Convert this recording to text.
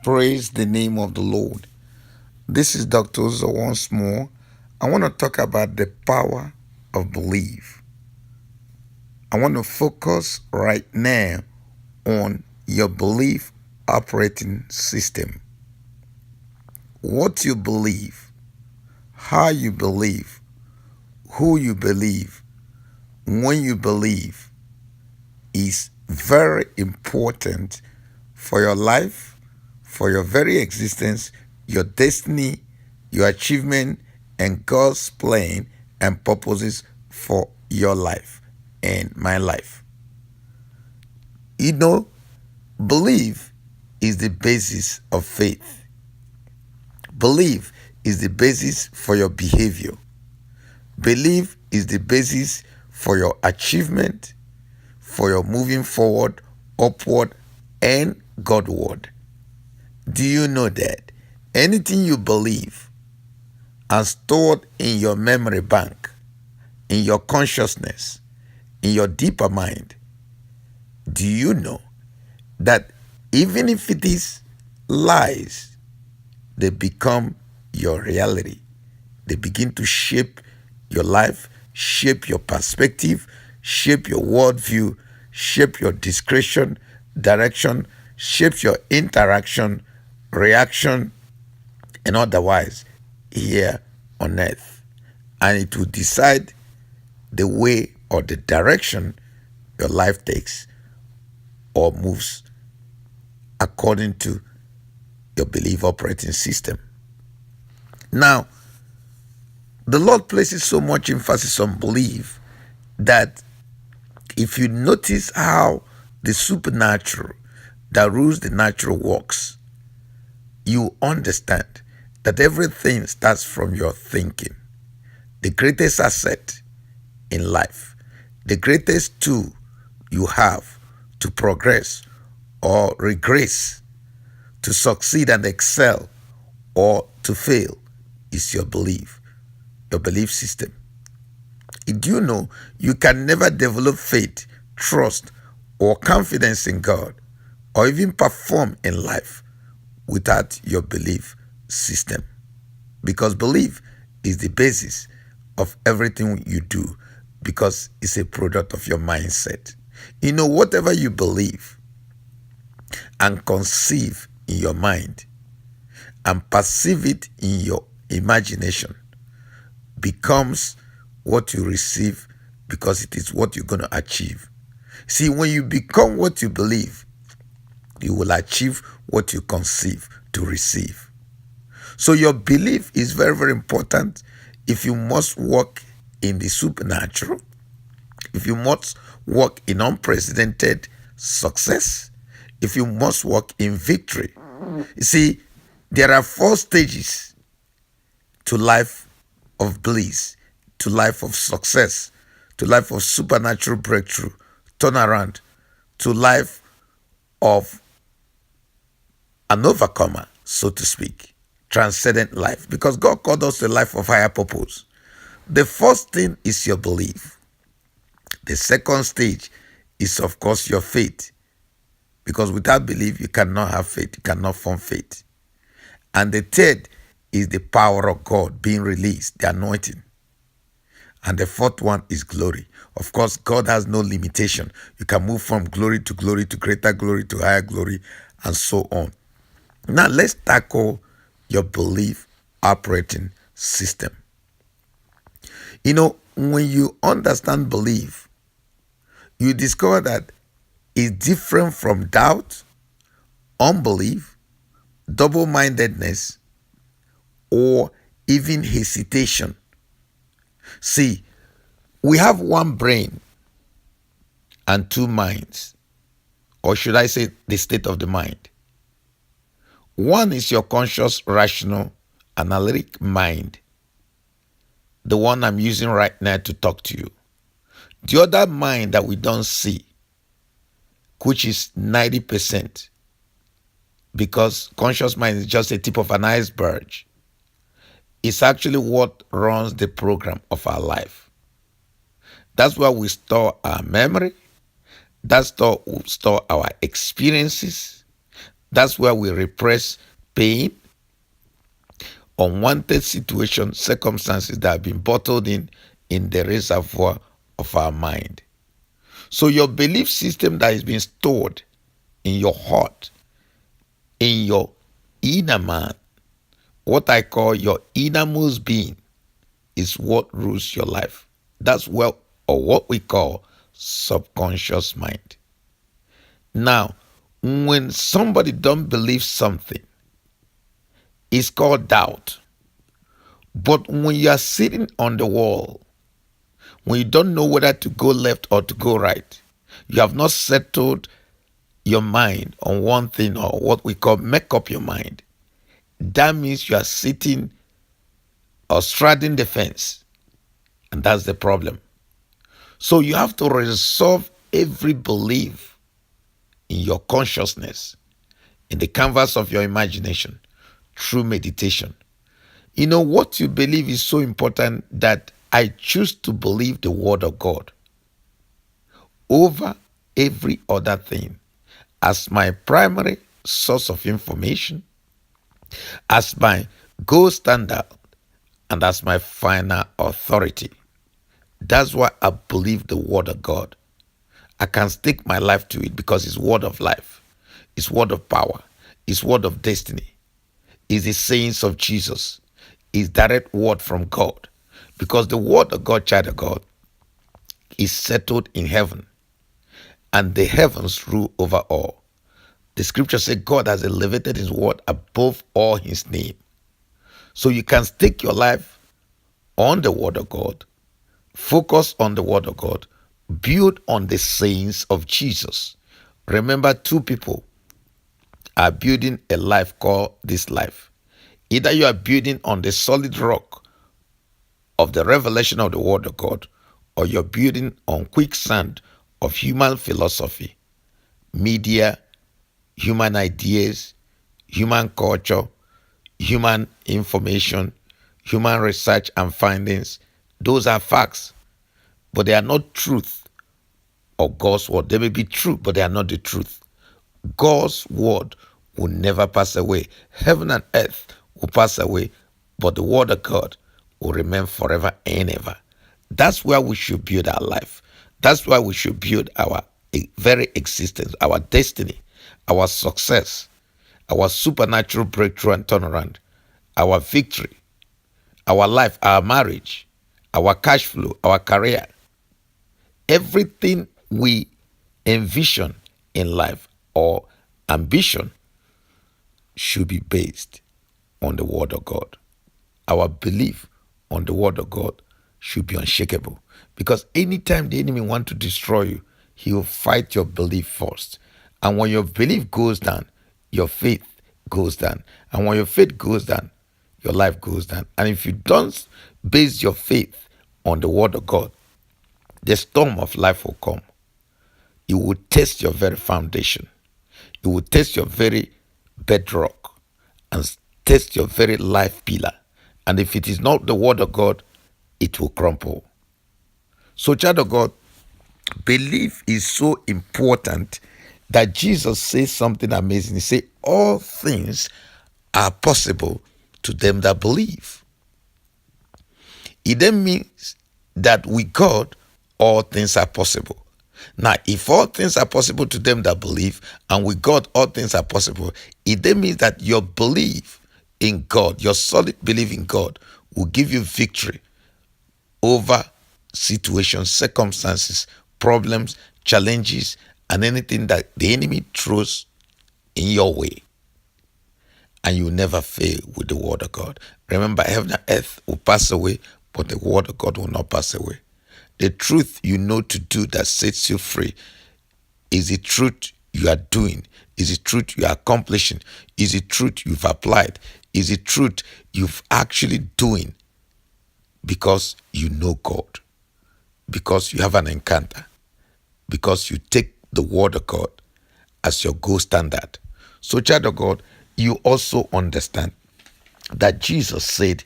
Praise the name of the Lord. This is Dr. Uzo once more. I want to talk about the power of belief. I want to focus right now on your belief operating system. What you believe, how you believe, who you believe, when you believe is very important for your life, for your very existence, your destiny, your achievement, and God's plan and purposes for your life and my life. You know, belief is the basis of faith. Belief is the basis for your behavior. Belief is the basis for your achievement, for your moving forward, upward, and Godward. Do you know that anything you believe and stored in your memory bank, in your consciousness, in your deeper mind, do you know that even if it is lies, they become your reality? They begin to shape your life, shape your perspective, shape your worldview, shape your discretion, direction, shape your interaction, reaction, and otherwise here on earth. And it will decide the way or the direction your life takes or moves according to your belief operating system. Now, the Lord places so much emphasis on belief that if you notice how the supernatural that rules the natural works, you understand that everything starts from your thinking. The greatest asset in life, the greatest tool you have to progress or regress, to succeed and excel or to fail is your belief system. Do you know you can never develop faith, trust, or confidence in God, or even perform in life without your belief system? Because belief is the basis of everything you do, because it's a product of your mindset. You know, whatever you believe and conceive in your mind and perceive it in your imagination becomes what you receive, because it is what you're going to achieve. See, when you become what you believe, you will achieve what you conceive to receive. So your belief is very, very important if you must walk in the supernatural, if you must walk in unprecedented success, if you must walk in victory. You see, there are 4 stages to life of bliss, to life of success, to life of supernatural breakthrough, turnaround, to life of an overcomer, so to speak, transcendent life, because God called us a life of higher purpose. The first thing is your belief. The second stage is, of course, your faith, because without belief, you cannot have faith, you cannot form faith. And the third is the power of God being released, the anointing. And the fourth one is glory. Of course, God has no limitation. You can move from glory, to greater glory, to higher glory, and so on. Now, let's tackle your belief operating system. You know, when you understand belief, you discover that it's different from doubt, unbelief, double mindedness, or even hesitation. See, we have one brain and 2 minds, or should I say, the state of the mind. One is your conscious, rational, analytic mind, the one I'm using right now to talk to you. The other mind that we don't see, which is 90%, because conscious mind is just a tip of an iceberg. It's actually what runs the program of our life. That's where we store our memory. That's where we store our experiences. That's where we repress pain, unwanted situations, circumstances that have been bottled in the reservoir of our mind. So your belief system that is being stored in your heart, in your inner man, what I call your innermost being, is what rules your life. That's what we call subconscious mind. Now, when somebody don't believe something, it's called doubt. But when you are sitting on the wall, when you don't know whether to go left or to go right, you have not settled your mind on one thing, or what we call make up your mind, that means you are sitting or straddling the fence. And that's the problem. So you have to resolve every belief in your consciousness, in the canvas of your imagination, through meditation. You know, what you believe is so important that I choose to believe the word of God over every other thing as my primary source of information, as my gold standard, and as my final authority. That's why I believe the word of God. I can stake my life to it because it's word of life, it's word of power, it's word of destiny, it's the sayings of Jesus, it's direct word from God. Because the word of God, child of God, is settled in heaven, and the heavens rule over all. The scripture says God has elevated his word above all his name. So you can stake your life on the word of God, focus on the word of God, build on the sayings of Jesus. Remember, two people are building a life called this life. Either you are building on the solid rock of the revelation of the word of God, or you're building on quicksand of human philosophy, media, human ideas, human culture, human information, human research and findings. Those are facts, but they are not truth of God's word. They may be true, but they are not the truth. God's word will never pass away. Heaven and earth will pass away, but the word of God will remain forever and ever. That's where we should build our life. That's why we should build our very existence, our destiny, our success, our supernatural breakthrough and turnaround, our victory, our life, our marriage, our cash flow, our career. Everything we envision in life or ambition should be based on the word of God. Our belief on the word of God should be unshakable. Because anytime the enemy wants to destroy you, he will fight your belief first. And when your belief goes down, your faith goes down. And when your faith goes down, your life goes down. And if you don't base your faith on the word of God, the storm of life will come. It will test your very foundation. It will test your very bedrock and test your very life pillar. And if it is not the word of God, it will crumble. So, child of God, belief is so important that Jesus says something amazing. He said, all things are possible to them that believe. It then means that with God, all things are possible. Now, if all things are possible to them that believe, and with God, all things are possible, it then means that your belief in God, your solid belief in God, will give you victory over situations, circumstances, problems, challenges, and anything that the enemy throws in your way. And you never fail with the word of God. Remember, heaven and earth will pass away, but the word of God will not pass away. The truth you know to do that sets you free is the truth you are doing, is the truth you are accomplishing, is the truth you've applied, is the truth you've actually doing because you know God, because you have an encounter, because you take the word of God as your gold standard. So, child of God, you also understand that Jesus said